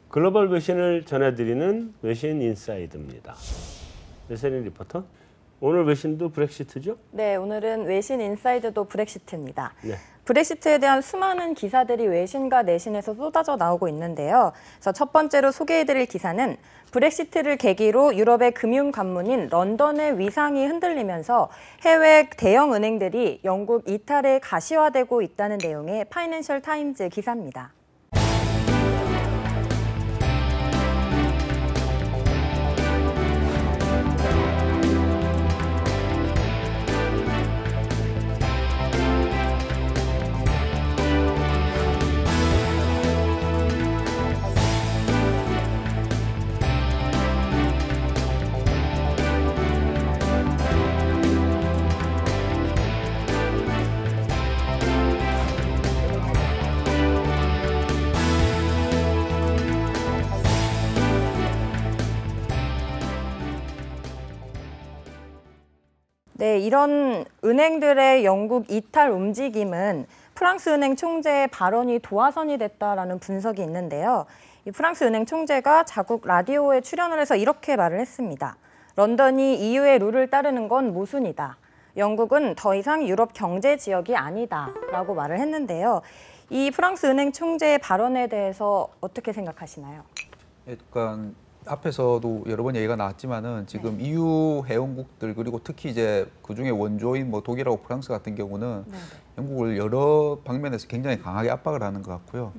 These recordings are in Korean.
글로벌 외신을 전해드리는 외신 인사이드입니다. 외신 리포터. 오늘 외신도 브렉시트죠? 네, 오늘은 외신 인사이드도 브렉시트입니다. 네. 브렉시트에 대한 수많은 기사들이 외신과 내신에서 쏟아져 나오고 있는데요. 그래서 첫 번째로 소개해드릴 기사는 브렉시트를 계기로 유럽의 금융 관문인 런던의 위상이 흔들리면서 해외 대형 은행들이 영국 이탈에 가시화되고 있다는 내용의 파이낸셜 타임즈 기사입니다. 네, 이런 은행들의 영국 이탈 움직임은 프랑스 은행 총재의 발언이 도화선이 됐다라는 분석이 있는데요. 이 프랑스 은행 총재가 자국 라디오에 출연을 해서 이렇게 말을 했습니다. 런던이 EU의 룰을 따르는 건 모순이다. 영국은 더 이상 유럽 경제 지역이 아니다 라고 말을 했는데요. 이 프랑스 은행 총재의 발언에 대해서 어떻게 생각하시나요? 그러니까 앞에서도 여러 번 얘기가 나왔지만은 지금 EU 회원국들 그리고 특히 이제 그중에 원조인 뭐 독일하고 프랑스 같은 경우는 영국을 여러 방면에서 굉장히 강하게 압박을 하는 것 같고요.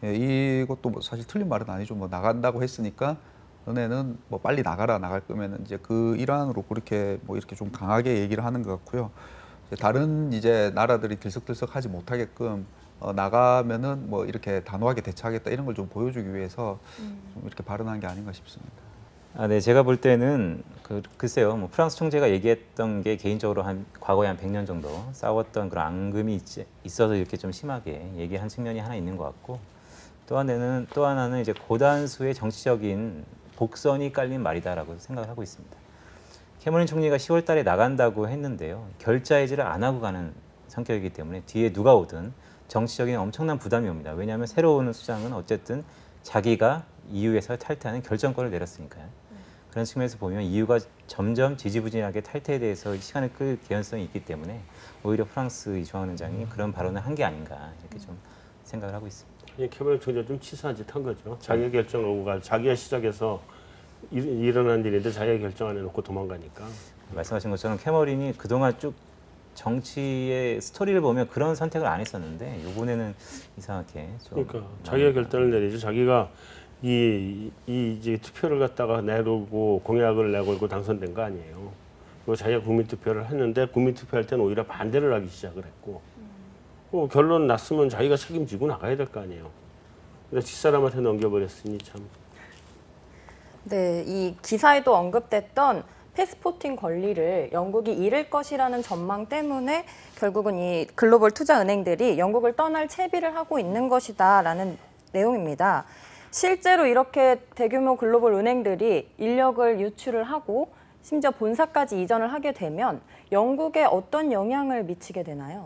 예, 이것도 뭐 사실 틀린 말은 아니죠. 뭐 나간다고 했으니까 너네는 뭐 빨리 나갈 거면은 이제 그 일환으로 그렇게 뭐 이렇게 좀 강하게 얘기를 하는 것 같고요. 다른 이제 나라들이 들썩들썩하지 못하게끔 나가면은 뭐 이렇게 단호하게 대처하겠다 이런 걸 좀 보여주기 위해서 좀 이렇게 발언한 게 아닌가 싶습니다. 네, 제가 볼 때는 글쎄요, 뭐 프랑스 총재가 얘기했던 게 개인적으로 과거에 한 100년 정도 싸웠던 그런 앙금이 있어서 이렇게 좀 심하게 얘기한 측면이 하나 있는 것 같고, 또 하나는 이제 고단수의 정치적인 복선이 깔린 말이다라고 생각을 하고 있습니다. 캐머런 총리가 10월 달에 나간다고 했는데요, 결자해지를 안 하고 가는 성격이기 때문에 뒤에 누가 오든 정치적인 엄청난 부담이 옵니다. 왜냐하면 새로 오는 수장은 어쨌든 자기가 EU에서 탈퇴하는 결정권을 내렸으니까요. 그런 측면에서 보면 EU가 점점 지지부진하게 탈퇴에 대해서 시간을 끌 개연성이 있기 때문에 오히려 프랑스 중앙은행장이 그런 발언을 한 게 아닌가 이렇게 좀 생각을 하고 있습니다. 캐머런 총리가 좀 치사한 짓 한 거죠. 자기가 결정을 오고 자기가 시작해서 일어난 일인데 자기가 결정 안 해놓고 도망가니까. 말씀하신 것처럼 캐머런이 그동안 쭉 정치의 스토리를 보면 그런 선택을 안 했었는데 이번에는 이상하게 좀 그러니까 자기가 결단을 내리죠. 자기가 이제 투표를 갖다가 내놓고 공약을 내걸고 당선된 거 아니에요. 그리고 자기가 국민투표를 했는데 국민투표할 때는 오히려 반대를 하기 시작을 했고 결론 났으면 자기가 책임지고 나가야 될 거 아니에요. 그래서 뒷사람한테 넘겨버렸으니 참. 네, 이 기사에도 언급됐던 패스포팅 권리를 영국이 잃을 것이라는 전망 때문에 결국은 이 글로벌 투자 은행들이 영국을 떠날 채비를 하고 있는 것이다라는 내용입니다. 실제로 이렇게 대규모 글로벌 은행들이 인력을 유출을 하고 심지어 본사까지 이전을 하게 되면 영국에 어떤 영향을 미치게 되나요?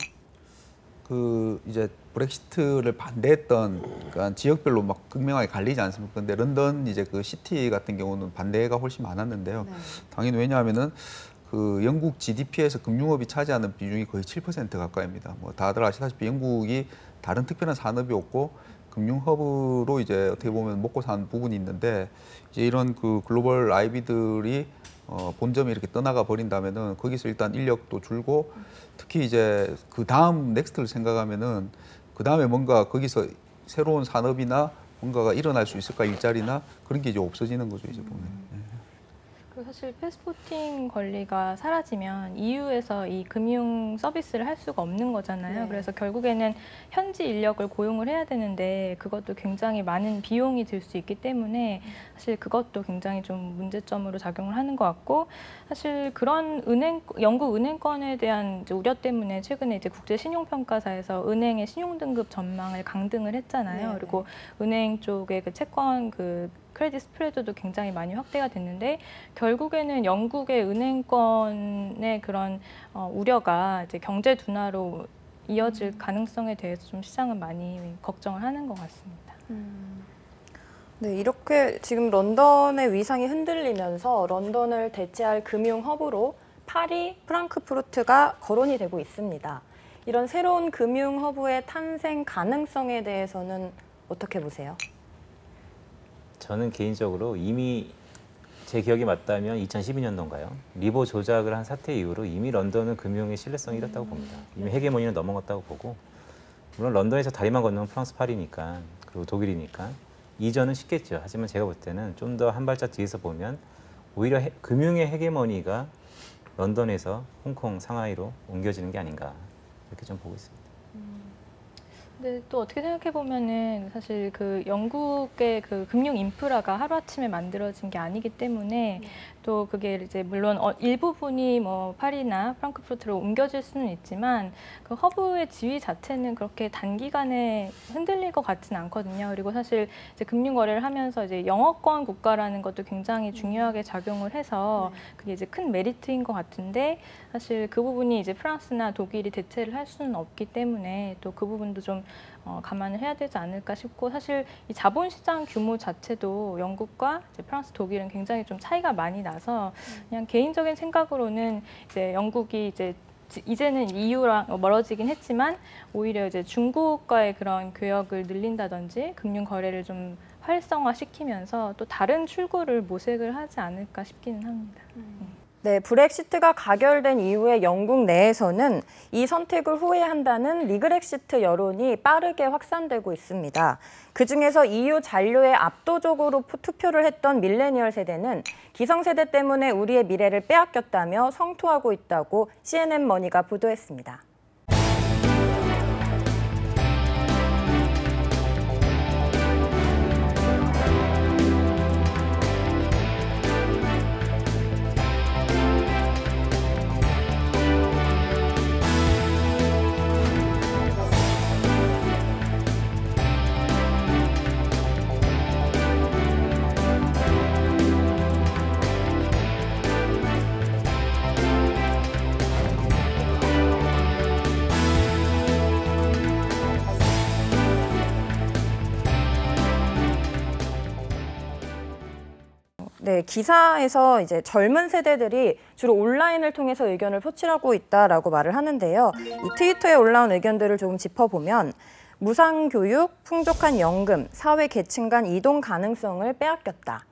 이제 브렉시트를 반대했던 그러니까 지역별로 막 극명하게 갈리지 않습니까? 근데 런던 이제 그 시티 같은 경우는 반대가 훨씬 많았는데요. 당연히 왜냐하면은 그 영국 GDP에서 금융업이 차지하는 비중이 거의 7% 가까이입니다. 뭐 다들 아시다시피 영국이 다른 특별한 산업이 없고 금융허브로 이제 어떻게 보면 먹고 사는 부분이 있는데 이제 이런 그 글로벌 IB들이 본점이 이렇게 떠나가 버린다면은 거기서 일단 인력도 줄고 특히 이제 그 다음 넥스트를 생각하면은 그 다음에 뭔가 거기서 새로운 산업이나 뭔가가 일어날 수 있을까 일자리나 그런 게 이제 없어지는 거죠 이제 보면. 그리고 사실 패스포팅 권리가 사라지면 EU에서 이 금융 서비스를 할 수가 없는 거잖아요. 그래서 결국에는 현지 인력을 고용을 해야 되는데 그것도 굉장히 많은 비용이 들 수 있기 때문에 사실 그것도 굉장히 좀 문제점으로 작용을 하는 것 같고 사실 그런 영국 은행권에 대한 이제 우려 때문에 최근에 이제 국제신용평가사에서 은행의 신용등급 전망을 강등을 했잖아요. 그리고 은행 쪽의 그 채권 크레딧 스프레드도 굉장히 많이 확대가 됐는데 결국에는 영국의 은행권의 그런 우려가 이제 경제 둔화로 이어질 가능성에 대해서 좀 시장은 많이 걱정을 하는 것 같습니다. 네, 이렇게 지금 런던의 위상이 흔들리면서 런던을 대체할 금융 허브로 파리, 프랑크푸르트가 거론이 되고 있습니다. 이런 새로운 금융 허브의 탄생 가능성에 대해서는 어떻게 보세요? 저는 개인적으로 이미 제 기억이 맞다면 2012년도인가요? 리보 조작을 한 사태 이후로 이미 런던은 금융의 신뢰성이 잃었다고 봅니다. 이미 헤게모니는 넘어갔다고 보고, 물론 런던에서 다리만 건너면 프랑스, 파리니까, 그리고 독일이니까 이전은 쉽겠죠. 하지만 제가 볼 때는 좀 더 한 발짝 뒤에서 보면 오히려 금융의 헤게모니가 런던에서 홍콩, 상하이로 옮겨지는 게 아닌가, 이렇게 좀 보고 있습니다. 근데 또 어떻게 생각해 보면은 사실 그 영국의 그 금융 인프라가 하루아침에 만들어진 게 아니기 때문에 또 그게 이제 물론 일부분이 뭐 파리나 프랑크푸르트로 옮겨질 수는 있지만 그 허브의 지위 자체는 그렇게 단기간에 흔들릴 것 같지는 않거든요. 그리고 사실 이제 금융 거래를 하면서 이제 영어권 국가라는 것도 굉장히 중요하게 작용을 해서 그게 이제 큰 메리트인 것 같은데, 사실 그 부분이 이제 프랑스나 독일이 대체를 할 수는 없기 때문에 또 그 부분도 좀 감안을 해야 되지 않을까 싶고, 사실 이 자본시장 규모 자체도 영국과 이제 프랑스, 독일은 굉장히 좀 차이가 많이 나서 그냥 개인적인 생각으로는 이제 영국이 이제는 EU랑 멀어지긴 했지만 오히려 이제 중국과의 그런 교역을 늘린다든지 금융 거래를 좀 활성화시키면서 또 다른 출구를 모색을 하지 않을까 싶기는 합니다. 네, 브렉시트가 가결된 이후에 영국 내에서는 이 선택을 후회한다는 리그렉시트 여론이 빠르게 확산되고 있습니다. 그중에서 EU 잔류에 압도적으로 투표를 했던 밀레니얼 세대는 기성세대 때문에 우리의 미래를 빼앗겼다며 성토하고 있다고 CNN 머니가 보도했습니다. 네, 기사에서 이제 젊은 세대들이 주로 온라인을 통해서 의견을 표출하고 있다라고 말을 하는데요. 이 트위터에 올라온 의견들을 조금 짚어보면 무상교육, 풍족한 연금, 사회 계층 간 이동 가능성을 빼앗겼다.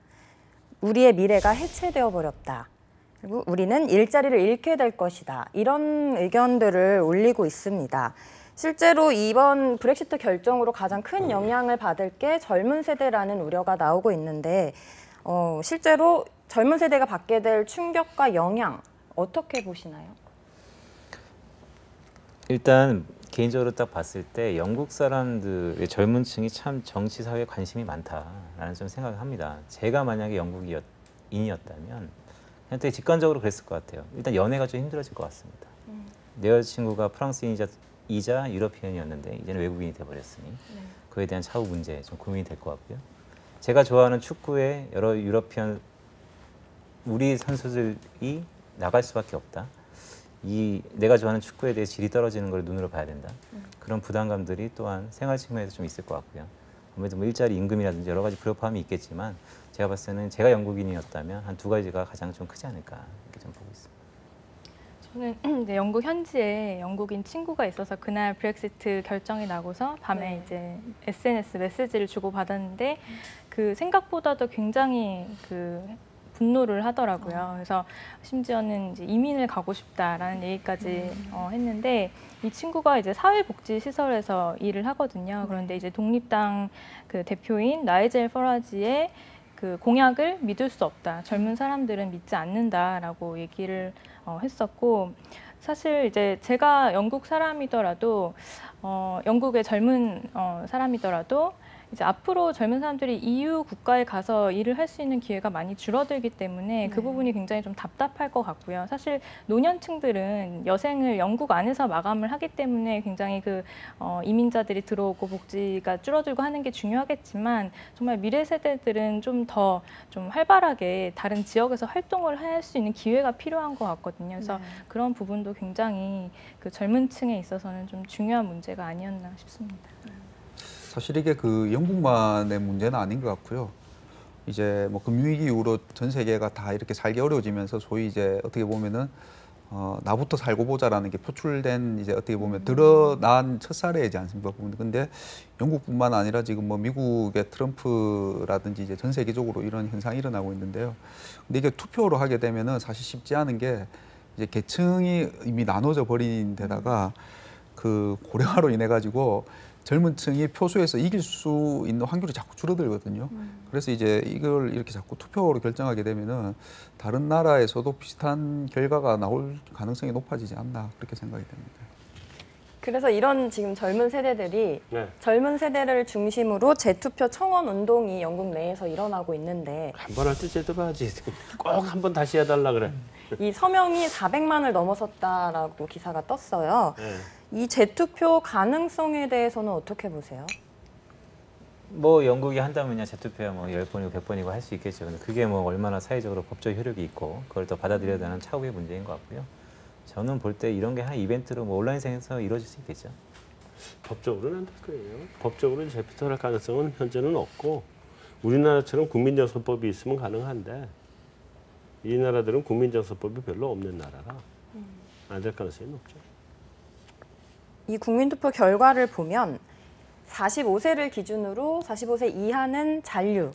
우리의 미래가 해체되어 버렸다. 그리고 우리는 일자리를 잃게 될 것이다. 이런 의견들을 올리고 있습니다. 실제로 이번 브렉시트 결정으로 가장 큰 영향을 받을 게 젊은 세대라는 우려가 나오고 있는데 실제로 젊은 세대가 받게 될 충격과 영향 어떻게 보시나요? 일단 개인적으로 딱 봤을 때 영국 사람들의 젊은 층이 참 정치 사회에 관심이 많다라는 좀 생각을 합니다. 제가 만약에 영국인이었다면 그냥 되게 직관적으로 그랬을 것 같아요. 일단 연애가 좀 힘들어질 것 같습니다. 내 여자친구가 프랑스인이자 유러피언이었는데 이제는 외국인이 돼버렸으니 그에 대한 차후 문제 좀 고민이 될 것 같고요. 제가 좋아하는 축구에 여러 유러피언 우리 선수들이 나갈 수밖에 없다. 내가 좋아하는 축구에 대해 질이 떨어지는 걸 눈으로 봐야 된다. 그런 부담감들이 또한 생활 측면에서 좀 있을 것 같고요. 아무래도 뭐 일자리 임금이라든지 여러 가지 불협화음이 있겠지만 제가 봤을 때는 제가 영국인이었다면 한 두 가지가 가장 좀 크지 않을까 이렇게 좀 보고 있습니다. 저는 이제 영국 현지에 영국인 친구가 있어서 그날 브렉시트 결정이 나고서 밤에 이제 SNS 메시지를 주고 받았는데 그 생각보다도 굉장히 그 분노를 하더라고요. 그래서 심지어는 이제 이민을 가고 싶다라는 얘기까지 했는데, 이 친구가 이제 사회복지시설에서 일을 하거든요. 그런데 이제 독립당 그 대표인 나이젤 퍼라지의 그 공약을 믿을 수 없다. 젊은 사람들은 믿지 않는다라고 얘기를 했었고, 사실 이제 제가 영국 사람이더라도 영국의 젊은 사람이더라도 이제 앞으로 젊은 사람들이 EU 국가에 가서 일을 할 수 있는 기회가 많이 줄어들기 때문에 그 부분이 굉장히 좀 답답할 것 같고요. 사실 노년층들은 여생을 영국 안에서 마감을 하기 때문에 굉장히 그 이민자들이 들어오고 복지가 줄어들고 하는 게 중요하겠지만, 정말 미래 세대들은 좀 더 좀 활발하게 다른 지역에서 활동을 할 수 있는 기회가 필요한 것 같거든요. 그래서 그런 부분도 굉장히 그 젊은 층에 있어서는 좀 중요한 문제가 아니었나 싶습니다. 사실 이게 그 영국만의 문제는 아닌 것 같고요. 이제 뭐 금융위기 이후로 전 세계가 다 이렇게 살기 어려워지면서 소위 이제 어떻게 보면은 나부터 살고 보자라는 게 표출된 이제 어떻게 보면 드러난 첫 사례이지 않습니까? 근데 영국뿐만 아니라 지금 뭐 미국의 트럼프라든지 이제 전 세계적으로 이런 현상이 일어나고 있는데요. 근데 이게 투표로 하게 되면은 사실 쉽지 않은 게 이제 계층이 이미 나눠져 버린 데다가 그 고령화로 인해 가지고 젊은 층이 표수에서 이길 수 있는 확률이 자꾸 줄어들거든요. 그래서 이제 이걸 이렇게 자꾸 투표로 결정하게 되면은 다른 나라에서도 비슷한 결과가 나올 가능성이 높아지지 않나 그렇게 생각이 됩니다. 그래서 이런 지금 젊은 세대들이 네. 젊은 세대를 중심으로 재투표 청원 운동이 영국 내에서 일어나고 있는데 한 번 할 때 제대로 하지. 꼭 한 번 다시 해달라 그래. 이 서명이 400만을 넘어섰다라고 기사가 떴어요. 네. 이 재투표 가능성에 대해서는 어떻게 보세요? 뭐 영국이 한다면야 재투표야 뭐 10번이고 100번이고 할 수 있겠죠. 근데 그게 뭐 얼마나 사회적으로 법적 효력이 있고 그걸 더 받아들여야 되는 차후의 문제인 것 같고요. 저는 볼 때 이런 게 한 이벤트로 뭐 온라인상에서 이루어질 수 있겠죠. 법적으로는 안 될 거예요. 법적으로 재투표할 가능성은 현재는 없고 우리나라처럼 국민정서법이 있으면 가능한데 이 나라들은 국민정서법이 별로 없는 나라라 안 될 가능성이 높죠. 이 국민투표 결과를 보면 45세를 기준으로 45세 이하는 잔류,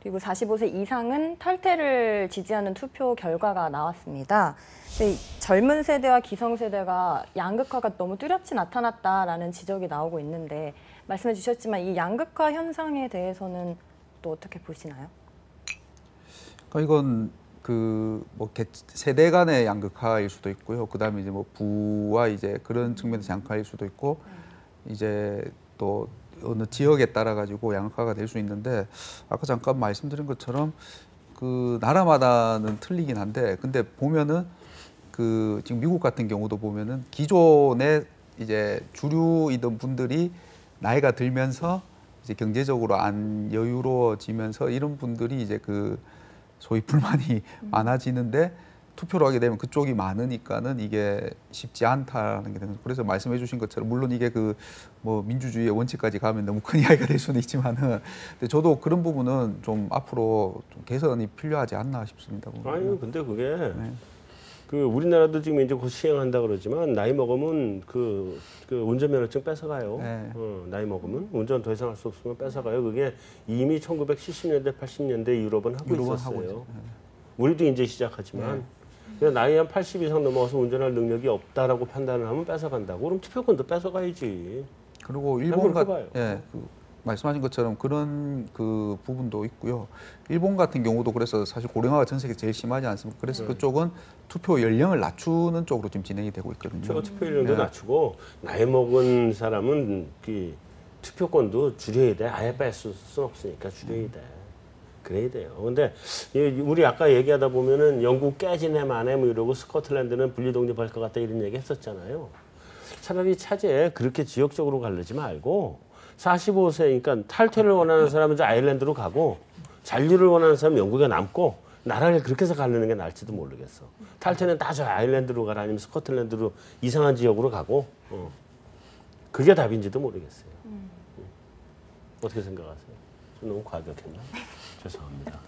그리고 45세 이상은 탈퇴를 지지하는 투표 결과가 나왔습니다. 근데 이 젊은 세대와 기성세대가 양극화가 너무 뚜렷이 나타났다라는 지적이 나오고 있는데 말씀해 주셨지만 이 양극화 현상에 대해서는 또 어떻게 보시나요? 그러니까 이건 그 뭐 세대 간의 양극화일 수도 있고요. 그다음에 이제 뭐 부와 이제 그런 측면에서 양극화일 수도 있고 이제 또 어느 지역에 따라 가지고 양극화가 될 수 있는데 아까 잠깐 말씀드린 것처럼 그 나라마다는 틀리긴 한데 근데 보면은 그 지금 미국 같은 경우도 보면은 기존에 이제 주류이던 분들이 나이가 들면서 이제 경제적으로 안 여유로워지면서 이런 분들이 이제 그 소위 불만이 많아지는데 투표를 하게 되면 그쪽이 많으니까는 이게 쉽지 않다는 게 되는 거예요. 그래서 말씀해 주신 것처럼 물론 이게 그 뭐 민주주의의 원칙까지 가면 너무 큰 이야기가 될 수는 있지만은 근데 저도 그런 부분은 좀 앞으로 좀 개선이 필요하지 않나 싶습니다. 아니 근데 그게 네. 그 우리나라도 지금 이제 곧 시행한다 그러지만 나이 먹으면 그 운전면허증 뺏어가요. 네. 나이 먹으면 운전 더 이상 할 수 없으면 뺏어가요. 그게 이미 1970년대 80년대 유럽은 하고 있었어요. 있죠. 네. 우리도 이제 시작하지만 그냥 나이 한 80 이상 넘어가서 운전할 능력이 없다라고 판단을 하면 뺏어간다고. 그럼 투표권도 뺏어가야지. 그리고 일본 봐요. 예, 그 말씀하신 것처럼 그런 그 부분도 있고요. 일본 같은 경우도 그래서 사실 고령화가 전 세계 제일 심하지 않습니까? 그래서 그쪽은 투표 연령을 낮추는 쪽으로 지금 진행이 되고 있거든요. 최고 투표 연령도 낮추고 나이 먹은 사람은 그 투표권도 줄여야 돼. 아예 뺄 수는 없으니까 줄여야 돼. 그래야 돼요. 근데 우리 아까 얘기하다 보면은 영국 깨지네 마네 뭐 이러고 스코틀랜드는 분리 독립할 것 같다 이런 얘기 했었잖아요. 차라리 차제에 그렇게 지역적으로 가르지 말고 45세 그러니까 탈퇴를 원하는 사람은 이제 아일랜드로 가고 잔류를 원하는 사람은 영국에 남고 나라를 그렇게 해서 가르는 게 나을지도 모르겠어. 탈퇴는 다 저 아일랜드로 가라 아니면 스코틀랜드로 이상한 지역으로 가고 그게 답인지도 모르겠어요. 어떻게 생각하세요? 좀 너무 과격했나? 죄송합니다.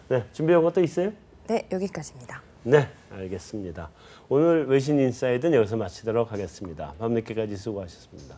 네, 준비한 것도 있어요? 네, 여기까지입니다. 네, 알겠습니다. 오늘 외신 인사이드는 여기서 마치도록 하겠습니다. 밤늦게까지 수고하셨습니다.